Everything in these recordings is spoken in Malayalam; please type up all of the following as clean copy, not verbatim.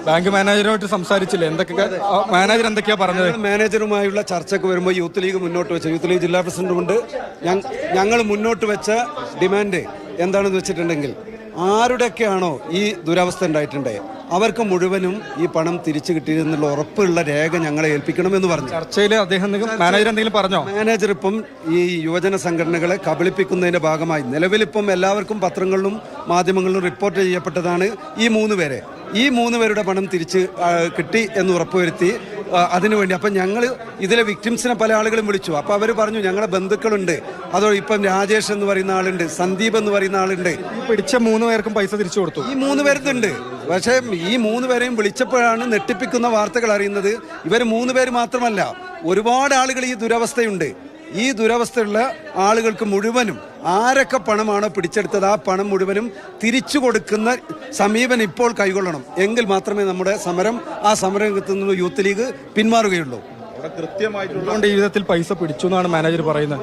ബാങ്ക് മാനേജറുമായിട്ട് സംസാരിച്ചില്ലേ? മാനേജർ എന്തൊക്കെയാ പറഞ്ഞത്? മാനേജറുമായുള്ള ചർച്ചയ്ക്ക് വരുമ്പോൾ യൂത്ത് ലീഗ് മുന്നോട്ട് വെച്ച യൂത്ത് ലീഗ് ജില്ലാ പ്രസിഡന്റുമുണ്ട്. ഞങ്ങൾ മുന്നോട്ട് വെച്ച ഡിമാൻഡ് എന്താണെന്ന് വെച്ചിട്ടുണ്ടെങ്കിൽ, ആരുടെയൊക്കെയാണോ ഈ ദുരവസ്ഥ ഉണ്ടായിട്ടുണ്ടേ അവർക്ക് മുഴുവനും ഈ പണം തിരിച്ചു കിട്ടിയെന്നുള്ള ഉറപ്പുള്ള രേഖ ഞങ്ങളെ ഏൽപ്പിക്കണമെന്ന് പറഞ്ഞു. ചർച്ചയിൽ മാനേജർ എന്തെങ്കിലും പറഞ്ഞോ? മാനേജർ ഇപ്പം ഈ യുവജന സംഘടനകളെ കബളിപ്പിക്കുന്നതിന്റെ ഭാഗമായി നിലവിലിപ്പം എല്ലാവർക്കും പത്രങ്ങളിലും മാധ്യമങ്ങളിലും റിപ്പോർട്ട് ചെയ്യപ്പെട്ടതാണ് ഈ 3 പേരെ. ഈ 3 പേരുടെ പണം തിരിച്ച് കിട്ടി എന്ന് ഉറപ്പുവരുത്തി അതിനുവേണ്ടി. അപ്പം ഞങ്ങൾ ഇതിലെ വിക്ടിംസിനെ പല ആളുകളും വിളിച്ചു. അപ്പോൾ അവർ പറഞ്ഞു ഞങ്ങളെ ബന്ധുക്കളുണ്ട്, അതോ ഇപ്പം രാജേഷ് എന്ന് പറയുന്ന ആളുണ്ട്, സന്ദീപ് എന്ന് പറയുന്ന ആളുണ്ട്. പിടിച്ച 3 പേർക്കും പൈസ തിരിച്ചു കൊടുത്തു. ഈ 3 പേരുണ്ട്. പക്ഷേ ഈ 3 പേരെയും വിളിച്ചപ്പോഴാണ് ഞെട്ടിപ്പിക്കുന്ന വാർത്തകൾ അറിയുന്നത്. ഇവർ 3 പേര് മാത്രമല്ല, ഒരുപാട് ആളുകൾ ഈ ദുരവസ്ഥയുണ്ട്. ഈ ദുരവസ്ഥയുള്ള ആളുകൾക്ക് മുഴുവനും ആരൊക്കെ പണമാണോ പിടിച്ചെടുത്തത് ആ പണം മുഴുവനും തിരിച്ചു കൊടുക്കുന്ന സമീപനം ഇപ്പോൾ കൈകൊള്ളണം. എങ്കിൽ മാത്രമേ നമ്മുടെ ആ സമരരംഗത്ത് നിന്ന് യൂത്ത് ലീഗ് പിന്മാറുകയുള്ളൂ. കൃത്യമായിട്ടുള്ള ഈ വിധത്തിൽ പൈസ പിടിച്ചു എന്നാണ് മാനേജർ പറയുന്നത്.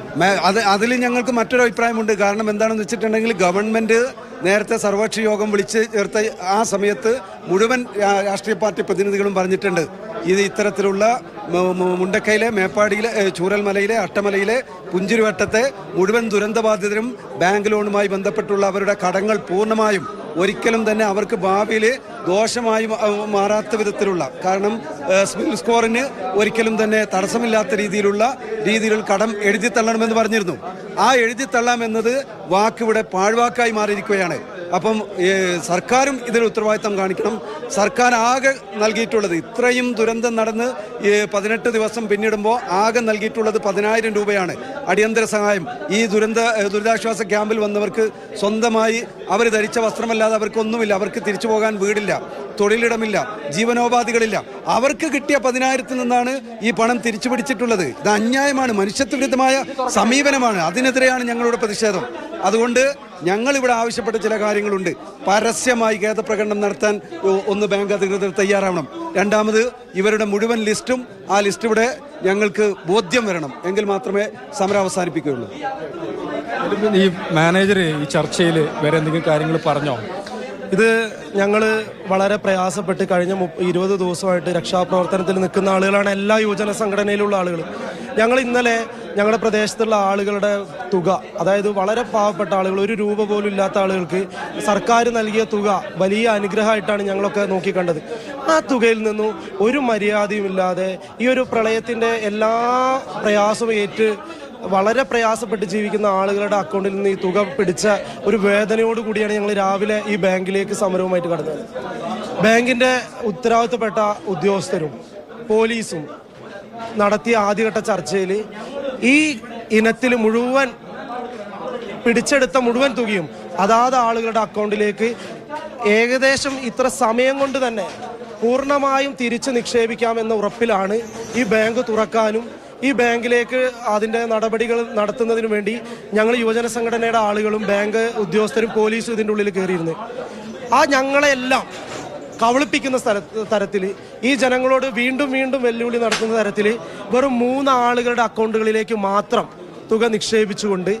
അതിൽ ഞങ്ങൾക്ക് മറ്റൊരു അഭിപ്രായമുണ്ട്. കാരണം എന്താണെന്ന് വെച്ചിട്ടുണ്ടെങ്കിൽ, ഗവൺമെന്റ് നേരത്തെ സർവകക്ഷി യോഗം വിളിച്ച് ചേർത്ത ആ സമയത്ത് മുഴുവൻ രാഷ്ട്രീയ പാർട്ടി പ്രതിനിധികളും പറഞ്ഞിട്ടുണ്ട്, ഇത് ഇത്തരത്തിലുള്ള മുണ്ടക്കയിലെ, മേപ്പാടിയിലെ, ചൂരൽമലയിലെ, അട്ടമലയിലെ, പുഞ്ചിരിവട്ടത്തെ മുഴുവൻ ദുരന്തബാധിതരും ബാങ്ക് ലോണുമായി ബന്ധപ്പെട്ടുള്ള അവരുടെ കടങ്ങൾ പൂർണ്ണമായും ഒരിക്കലും തന്നെ അവർക്ക് ഭാവിയിൽ ദോഷമായി മാറാത്ത വിധത്തിലുള്ള, കാരണം സിബിൽ സ്കോറിന് ഒരിക്കലും തന്നെ തടസ്സമില്ലാത്ത രീതിയിൽ കടം എഴുതിത്തള്ളണമെന്ന് പറഞ്ഞിരുന്നു. ആ എഴുതിത്തള്ളാമെന്നത് വാക്കിവിടെ പാഴ്വാക്കായി മാറിയിരിക്കുകയാണ്. അപ്പം സർക്കാരും ഇതിൽ ഉത്തരവാദിത്തം കാണിക്കണം. സർക്കാർ ആകെ നൽകിയിട്ടുള്ളത്, ഇത്രയും ദുരന്തം നടന്ന് 18 ദിവസം പിന്നിടുമ്പോൾ ആകെ നൽകിയിട്ടുള്ളത് 10,000 രൂപയാണ് അടിയന്തര സഹായം. ഈ ദുരിതാശ്വാസ ക്യാമ്പിൽ വന്നവർക്ക് സ്വന്തമായി അവർ ധരിച്ച വസ്ത്രമല്ലാതെ അവർക്കൊന്നുമില്ല. അവർക്ക് തിരിച്ചു പോകാൻ വീടില്ല, തൊഴിലിടമില്ല, ജീവനോപാധികളില്ല. അവർക്ക് കിട്ടിയ 10,000-ൽ നിന്നാണ് ഈ പണം തിരിച്ചു പിടിച്ചിട്ടുള്ളത്. ഇത് അന്യായമാണ്, മനുഷ്യത്വവിരുദ്ധമായ സമീപനമാണ്. അതിനെതിരെയാണ് ഞങ്ങളുടെ പ്രതിഷേധം. അതുകൊണ്ട് ഞങ്ങളിവിടെ ആവശ്യപ്പെട്ട ചില കാര്യങ്ങളുണ്ട്. പരസ്യമായി ഖേദപ്രകടനം നടത്താൻ ഒന്ന് ബാങ്ക് അധികൃതർ തയ്യാറാവണം. രണ്ടാമത് ഇവരുടെ മുഴുവൻ ലിസ്റ്റും ആ ലിസ്റ്റ് ഇവിടെ ഞങ്ങൾക്ക് ബോധ്യം വരണം. എങ്കിൽ മാത്രമേ സമരം അവസാനിപ്പിക്കുകയുള്ളൂ. ഈ മാനേജർ ഈ ചർച്ചയിൽ വേറെ എന്തെങ്കിലും കാര്യങ്ങൾ പറഞ്ഞോ? ഇത് ഞങ്ങൾ വളരെ പ്രയാസപ്പെട്ട് കഴിഞ്ഞ 20 ദിവസമായിട്ട് രക്ഷാപ്രവർത്തനത്തിൽ നിൽക്കുന്ന ആളുകളാണ്, എല്ലാ യുവജന സംഘടനയിലുള്ള ആളുകൾ. ഞങ്ങൾ ഇന്നലെ ഞങ്ങളുടെ പ്രദേശത്തുള്ള ആളുകളുടെ തുക, അതായത് വളരെ പാവപ്പെട്ട ആളുകൾ, 1 രൂപ പോലും ഇല്ലാത്ത ആളുകൾക്ക് സർക്കാർ നൽകിയ തുക വലിയ അനുഗ്രഹമായിട്ടാണ് ഞങ്ങളൊക്കെ നോക്കിക്കണ്ടത്. ആ തുകയിൽ നിന്നും ഒരു മര്യാദയുമില്ലാതെ ഈ ഒരു പ്രളയത്തിൻ്റെ എല്ലാ പ്രയാസവും ഏറ്റ് വളരെ പ്രയാസപ്പെട്ട് ജീവിക്കുന്ന ആളുകളുടെ അക്കൗണ്ടിൽ നിന്ന് ഈ തുക പിടിച്ച ഒരു വേദനയോട് കൂടിയാണ് ഞങ്ങൾ രാവിലെ ഈ ബാങ്കിലേക്ക് സമരവുമായിട്ട് കടന്നത്. ബാങ്കിൻ്റെ ഉത്തരവാദിത്തപ്പെട്ട ഉദ്യോഗസ്ഥരും പോലീസും നടത്തിയ ആദ്യഘട്ട ചർച്ചയിൽ ഈ ഇനത്തിൽ മുഴുവൻ പിടിച്ചെടുത്ത മുഴുവൻ തുകയും അതാത് ആളുകളുടെ അക്കൗണ്ടിലേക്ക് ഏകദേശം ഇത്ര സമയം കൊണ്ട് തന്നെ പൂർണ്ണമായും തിരിച്ചു നിക്ഷേപിക്കാമെന്ന ഉറപ്പിലാണ് ഈ ബാങ്ക് തുറക്കാനും ഈ ബാങ്കിലേക്ക് അതിൻ്റെ നടപടികൾ നടത്തുന്നതിനു വേണ്ടി ഞങ്ങൾ യുവജന സംഘടനയുടെ ആളുകളും ബാങ്ക് ഉദ്യോഗസ്ഥരും പോലീസും ഇതിൻ്റെ ഉള്ളിൽ കയറിയിരുന്നു. ആ ഞങ്ങളെല്ലാം കബളിപ്പിക്കുന്ന തരത്തിൽ, ഈ ജനങ്ങളോട് വീണ്ടും വീണ്ടും വെല്ലുവിളി നടത്തുന്ന തരത്തിൽ വെറും 3 ആളുകളുടെ അക്കൗണ്ടുകളിലേക്ക് മാത്രം തുക നിക്ഷേപിച്ചുകൊണ്ട്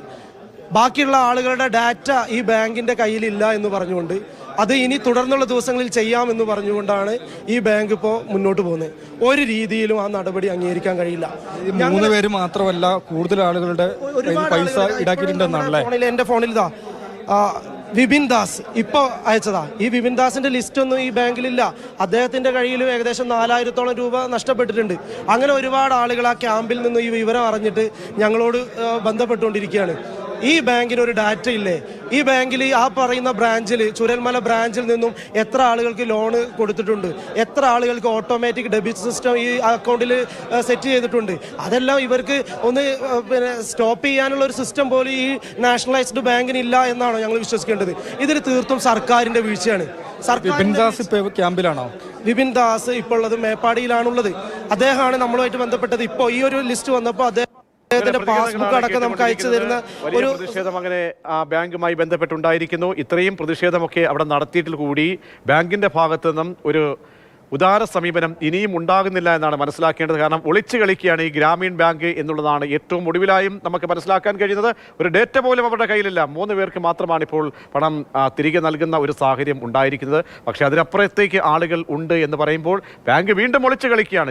ബാക്കിയുള്ള ആളുകളുടെ ഡാറ്റ ഈ ബാങ്കിൻ്റെ കയ്യിലില്ല എന്ന് പറഞ്ഞുകൊണ്ട്, അത് ഇനി തുടർന്നുള്ള ദിവസങ്ങളിൽ ചെയ്യാമെന്ന് പറഞ്ഞുകൊണ്ടാണ് ഈ ബാങ്ക് ഇപ്പോൾ മുന്നോട്ട് പോകുന്നത്. ഒരു രീതിയിലും ആ നടപടി അംഗീകരിക്കാൻ കഴിയില്ല. 3 പേര് മാത്രമല്ല, കൂടുതൽ ആളുകളുടെ പൈസ ഈടാക്കിയിട്ടുണ്ടെന്നാണല്ലേ? എൻ്റെ ഫോണിൽ ഇതാ വിപിൻ ദാസ് ഇപ്പോൾ അയച്ചതാ. ഈ വിപിൻ ദാസിന്റെ ലിസ്റ്റ് ഒന്നും ഈ ബാങ്കിലില്ല. അദ്ദേഹത്തിന്റെ കയ്യിലും ഏകദേശം 4,000-ഓളം രൂപ നഷ്ടപ്പെട്ടിട്ടുണ്ട്. അങ്ങനെ ഒരുപാട് ആളുകൾ ആ ക്യാമ്പിൽ നിന്ന് ഈ വിവരം അറിഞ്ഞിട്ട് ഞങ്ങളോട് ബന്ധപ്പെട്ടുകൊണ്ടിരിക്കുകയാണ്. ഈ ബാങ്കിന് ഒരു ഡാറ്റ ഇല്ലേ? ഈ ബാങ്കിൽ ആ പറയുന്ന ബ്രാഞ്ചിൽ, ചുരൽമല ബ്രാഞ്ചിൽ നിന്നും എത്ര ആളുകൾക്ക് ലോണ് കൊടുത്തിട്ടുണ്ട്, എത്ര ആളുകൾക്ക് ഓട്ടോമാറ്റിക് ഡെബിറ്റ് സിസ്റ്റം ഈ അക്കൗണ്ടിൽ സെറ്റ് ചെയ്തിട്ടുണ്ട്, അതെല്ലാം ഇവർക്ക് ഒന്ന് സ്റ്റോപ്പ് ചെയ്യാനുള്ള ഒരു സിസ്റ്റം പോലും ഈ നാഷണലൈസ്ഡ് ബാങ്കിന് ഇല്ല എന്നാണോ ഞങ്ങൾ വിശ്വസിക്കേണ്ടത്? ഇതിൽ തീർത്തും സർക്കാരിന്റെ വീഴ്ചയാണ്. ക്യാമ്പിലാണോ വിപിൻ ദാസ് ഇപ്പോൾ ഉള്ളത്? മേപ്പാടിയിലാണുള്ളത്. അദ്ദേഹമാണ് നമ്മളുമായിട്ട് ബന്ധപ്പെട്ടത്. ഇപ്പോൾ ഈ ഒരു ലിസ്റ്റ് വന്നപ്പോൾ അദ്ദേഹം പാസ്ബുക്ക് അടക്കം നമുക്ക് അയച്ചു തരുന്ന ഒരു പ്രതിഷേധം അങ്ങനെ ബാങ്കുമായി ബന്ധപ്പെട്ടുണ്ടായിരിക്കുന്നു. ഇത്രയും പ്രതിഷേധമൊക്കെ അവിടെ നടത്തിയിട്ട് കൂടി ബാങ്കിന്റെ ഭാഗത്തു നിന്നും ഒരു ഉദാര സമീപനം ഇനിയും ഉണ്ടാകുന്നില്ല എന്നാണ് മനസ്സിലാക്കേണ്ടത്. കാരണം ഒളിച്ചു കളിക്കുകയാണ് ഈ ഗ്രാമീൺ ബാങ്ക് എന്നുള്ളതാണ് ഏറ്റവും ഒടുവിലായും നമുക്ക് മനസ്സിലാക്കാൻ കഴിയുന്നത്. ഒരു ഡേറ്റ പോലും അവരുടെ കയ്യിലില്ല. 3 പേർക്ക് മാത്രമാണ് ഇപ്പോൾ പണം തിരികെ നൽകുന്ന ഒരു സാഹചര്യം ഉണ്ടായിരിക്കുന്നത്. പക്ഷേ അതിനപ്പുറത്തേക്ക് ആളുകൾ ഉണ്ട് എന്ന് പറയുമ്പോൾ ബാങ്ക് വീണ്ടും ഒളിച്ചു കളിക്കുകയാണ്.